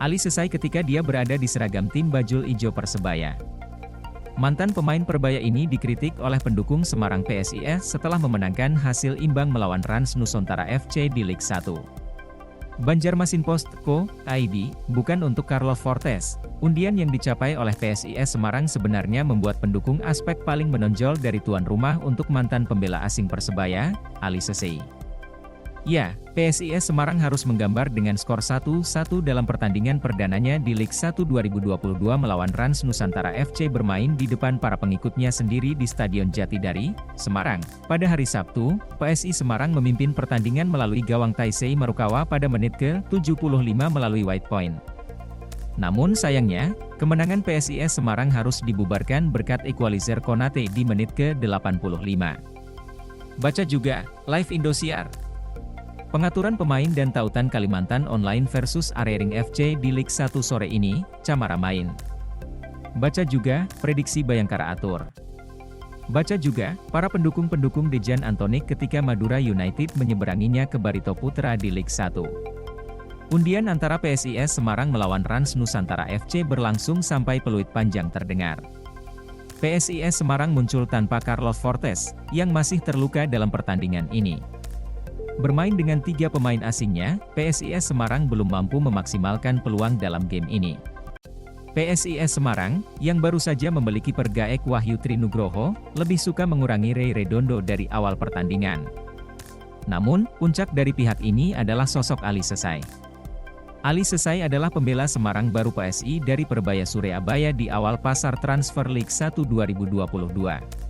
Ali selesai ketika dia berada di seragam tim Bajul Ijo Persebaya. Mantan pemain Persebaya ini dikritik oleh pendukung Semarang PSIS setelah memenangkan hasil imbang melawan Rans Nusantara FC di Liga 1. Banjarmasinpost.co.id, bukan untuk Carlos Fortes, undian yang dicapai oleh PSIS Semarang sebenarnya membuat pendukung aspek paling menonjol dari tuan rumah untuk mantan pembela asing Persebaya, Ali Sesei. Ya, PSIS Semarang harus menggambar dengan skor 1-1 dalam pertandingan perdananya di Liga 1 2022 melawan Rans Nusantara FC bermain di depan para pengikutnya sendiri di Stadion Jatidari, Semarang. Pada hari Sabtu, PSI Semarang memimpin pertandingan melalui gawang Taisei Marukawa pada menit ke-75 melalui White Point. Namun sayangnya, kemenangan PSIS Semarang harus dibubarkan berkat equalizer Konate di menit ke-85. Baca juga, Live Indosiar. Pengaturan pemain dan tautan Kalimantan Online versus Arering FC di Liga 1 sore ini, Camara main. Baca juga, prediksi Bayangkara atur. Baca juga, para pendukung-pendukung Dejan Antonik ketika Madura United menyeberanginya ke Barito Putra di Liga 1. Undian antara PSIS Semarang melawan Rans Nusantara FC berlangsung sampai peluit panjang terdengar. PSIS Semarang muncul tanpa Carlos Fortes, yang masih terluka dalam pertandingan ini. Bermain dengan 3 pemain asingnya, PSIS Semarang belum mampu memaksimalkan peluang dalam game ini. PSIS Semarang, yang baru saja memiliki pergaek Wahyu Trinugroho, lebih suka mengurangi Ray Redondo dari awal pertandingan. Namun, puncak dari pihak ini adalah sosok Ali Sesai. Ali Sesai adalah pembela Semarang baru PSI dari Persebaya Surabaya di awal pasar transfer Liga 1 2022.